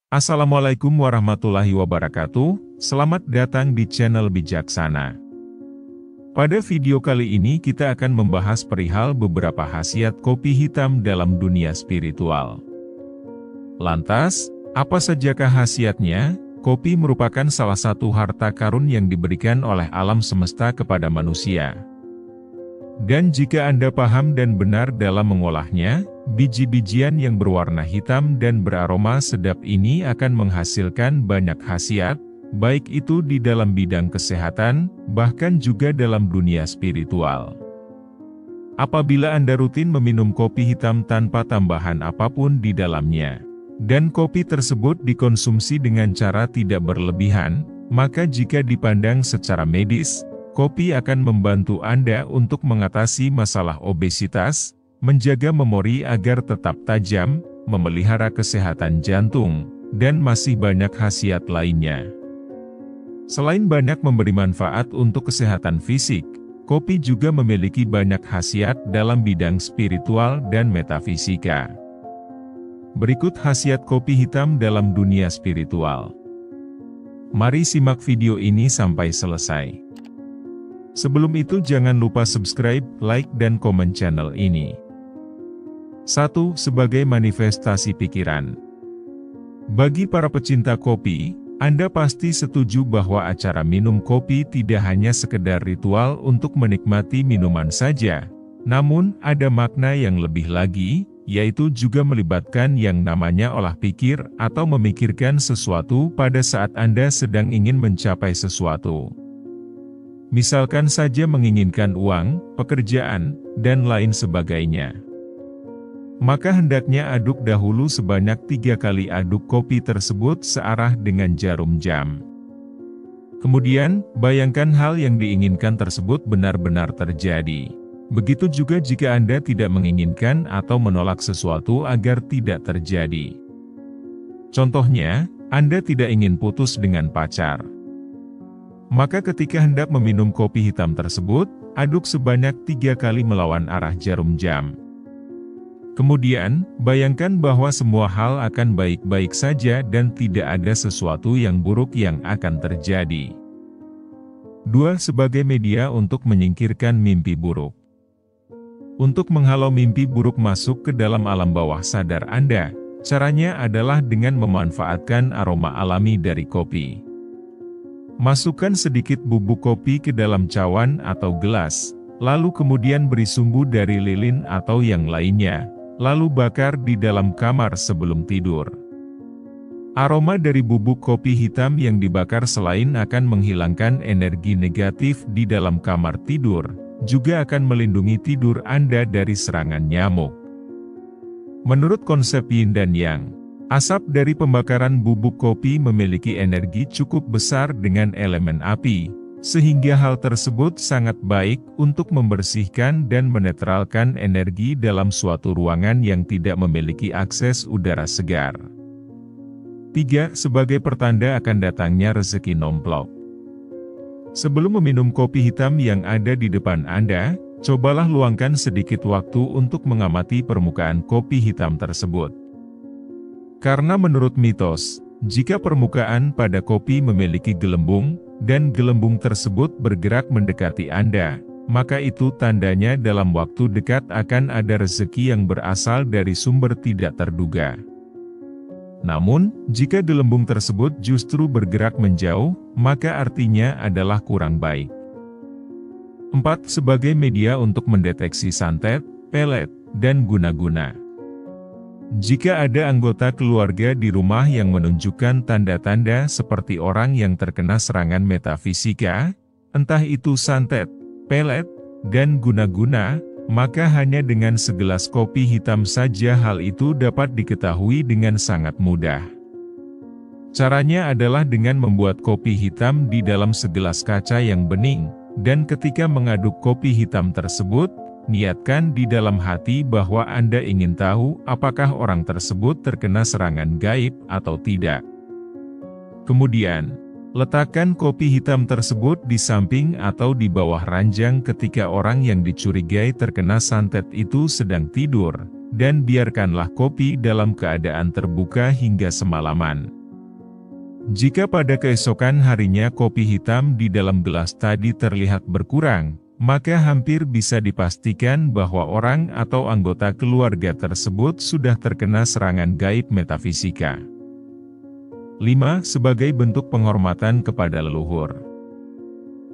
Assalamualaikum warahmatullahi wabarakatuh, selamat datang di channel Bijaksana. Pada video kali ini kita akan membahas perihal beberapa khasiat kopi hitam dalam dunia spiritual. Lantas, apa sajakah khasiatnya? Kopi merupakan salah satu harta karun yang diberikan oleh alam semesta kepada manusia. Dan jika Anda paham dan benar dalam mengolahnya, biji-bijian yang berwarna hitam dan beraroma sedap ini akan menghasilkan banyak khasiat, baik itu di dalam bidang kesehatan, bahkan juga dalam dunia spiritual. Apabila Anda rutin meminum kopi hitam tanpa tambahan apapun di dalamnya, dan kopi tersebut dikonsumsi dengan cara tidak berlebihan, maka jika dipandang secara medis, kopi akan membantu Anda untuk mengatasi masalah obesitas, menjaga memori agar tetap tajam, memelihara kesehatan jantung, dan masih banyak khasiat lainnya. Selain banyak memberi manfaat untuk kesehatan fisik, kopi juga memiliki banyak khasiat dalam bidang spiritual dan metafisika. Berikut khasiat kopi hitam dalam dunia spiritual. Mari simak video ini sampai selesai. Sebelum itu jangan lupa subscribe, like dan komen channel ini. 1. Sebagai manifestasi pikiran. Bagi para pecinta kopi, Anda pasti setuju bahwa acara minum kopi tidak hanya sekedar ritual untuk menikmati minuman saja, namun ada makna yang lebih lagi, yaitu juga melibatkan yang namanya olah pikir atau memikirkan sesuatu pada saat Anda sedang ingin mencapai sesuatu. Misalkan saja menginginkan uang, pekerjaan, dan lain sebagainya. Maka hendaknya aduk dahulu sebanyak 3 kali aduk kopi tersebut searah dengan jarum jam. Kemudian, bayangkan hal yang diinginkan tersebut benar-benar terjadi. Begitu juga jika Anda tidak menginginkan atau menolak sesuatu agar tidak terjadi. Contohnya, Anda tidak ingin putus dengan pacar. Maka ketika hendak meminum kopi hitam tersebut, aduk sebanyak 3 kali melawan arah jarum jam. Kemudian, bayangkan bahwa semua hal akan baik-baik saja dan tidak ada sesuatu yang buruk yang akan terjadi. 2. Sebagai media untuk menyingkirkan mimpi buruk. Untuk menghalau mimpi buruk masuk ke dalam alam bawah sadar Anda, caranya adalah dengan memanfaatkan aroma alami dari kopi. Masukkan sedikit bubuk kopi ke dalam cawan atau gelas, lalu kemudian beri sumbu dari lilin atau yang lainnya, lalu bakar di dalam kamar sebelum tidur. Aroma dari bubuk kopi hitam yang dibakar selain akan menghilangkan energi negatif di dalam kamar tidur, juga akan melindungi tidur Anda dari serangan nyamuk. Menurut konsep Yin dan Yang, asap dari pembakaran bubuk kopi memiliki energi cukup besar dengan elemen api, sehingga hal tersebut sangat baik untuk membersihkan dan menetralkan energi dalam suatu ruangan yang tidak memiliki akses udara segar. 3. Sebagai pertanda akan datangnya rezeki nomplok. Sebelum meminum kopi hitam yang ada di depan Anda, cobalah luangkan sedikit waktu untuk mengamati permukaan kopi hitam tersebut. Karena menurut mitos, jika permukaan pada kopi memiliki gelembung, dan gelembung tersebut bergerak mendekati Anda, maka itu tandanya dalam waktu dekat akan ada rezeki yang berasal dari sumber tidak terduga. Namun, jika gelembung tersebut justru bergerak menjauh, maka artinya adalah kurang baik. 4. Sebagai media untuk mendeteksi santet, pelet, dan guna-guna. Jika ada anggota keluarga di rumah yang menunjukkan tanda-tanda seperti orang yang terkena serangan metafisika, entah itu santet, pelet, dan guna-guna, maka hanya dengan segelas kopi hitam saja hal itu dapat diketahui dengan sangat mudah. Caranya adalah dengan membuat kopi hitam di dalam segelas kaca yang bening, dan ketika mengaduk kopi hitam tersebut, niatkan di dalam hati bahwa Anda ingin tahu apakah orang tersebut terkena serangan gaib atau tidak. Kemudian, letakkan kopi hitam tersebut di samping atau di bawah ranjang ketika orang yang dicurigai terkena santet itu sedang tidur, dan biarkanlah kopi dalam keadaan terbuka hingga semalaman. Jika pada keesokan harinya kopi hitam di dalam gelas tadi terlihat berkurang, maka hampir bisa dipastikan bahwa orang atau anggota keluarga tersebut sudah terkena serangan gaib metafisika. 5. Sebagai bentuk penghormatan kepada leluhur.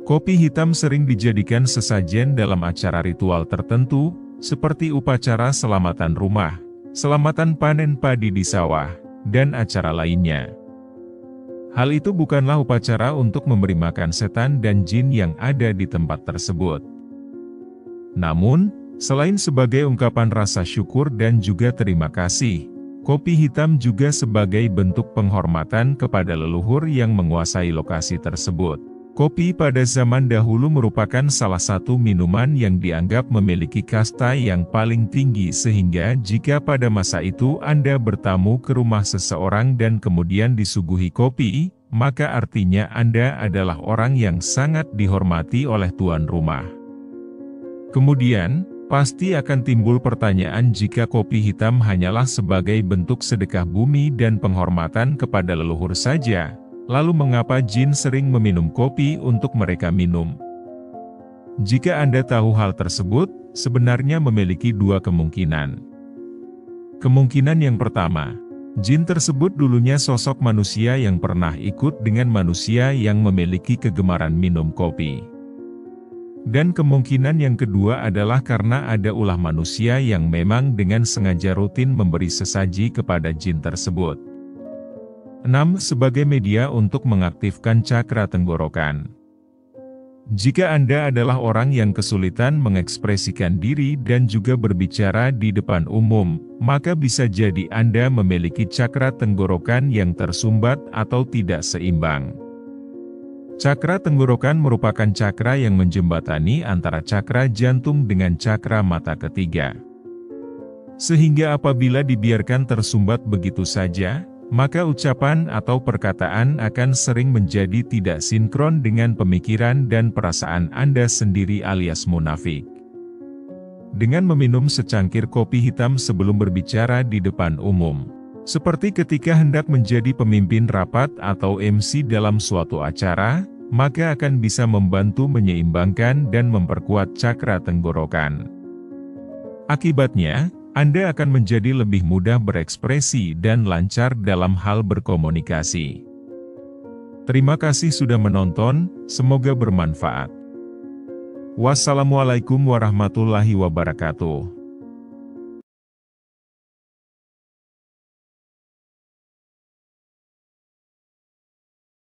Kopi hitam sering dijadikan sesajen dalam acara ritual tertentu, seperti upacara selamatan rumah, selamatan panen padi di sawah, dan acara lainnya. Hal itu bukanlah upacara untuk memberi makan setan dan jin yang ada di tempat tersebut. Namun, selain sebagai ungkapan rasa syukur dan juga terima kasih, kopi hitam juga sebagai bentuk penghormatan kepada leluhur yang menguasai lokasi tersebut. Kopi pada zaman dahulu merupakan salah satu minuman yang dianggap memiliki kasta yang paling tinggi sehingga jika pada masa itu Anda bertamu ke rumah seseorang dan kemudian disuguhi kopi, maka artinya Anda adalah orang yang sangat dihormati oleh tuan rumah. Kemudian, pasti akan timbul pertanyaan jika kopi hitam hanyalah sebagai bentuk sedekah bumi dan penghormatan kepada leluhur saja. Lalu mengapa jin sering meminum kopi untuk mereka minum? Jika Anda tahu hal tersebut, sebenarnya memiliki dua kemungkinan. Kemungkinan yang pertama, jin tersebut dulunya sosok manusia yang pernah ikut dengan manusia yang memiliki kegemaran minum kopi. Dan kemungkinan yang kedua adalah karena ada ulah manusia yang memang dengan sengaja rutin memberi sesaji kepada jin tersebut. 6. Sebagai media untuk mengaktifkan cakra tenggorokan. Jika Anda adalah orang yang kesulitan mengekspresikan diri dan juga berbicara di depan umum, maka bisa jadi Anda memiliki cakra tenggorokan yang tersumbat atau tidak seimbang. Cakra tenggorokan merupakan cakra yang menjembatani antara cakra jantung dengan cakra mata ketiga. Sehingga apabila dibiarkan tersumbat begitu saja, maka ucapan atau perkataan akan sering menjadi tidak sinkron dengan pemikiran dan perasaan Anda sendiri alias munafik. Dengan meminum secangkir kopi hitam sebelum berbicara di depan umum, seperti ketika hendak menjadi pemimpin rapat atau MC dalam suatu acara, maka akan bisa membantu menyeimbangkan dan memperkuat cakra tenggorokan. Akibatnya, Anda akan menjadi lebih mudah berekspresi dan lancar dalam hal berkomunikasi. Terima kasih sudah menonton, semoga bermanfaat. Wassalamualaikum warahmatullahi wabarakatuh.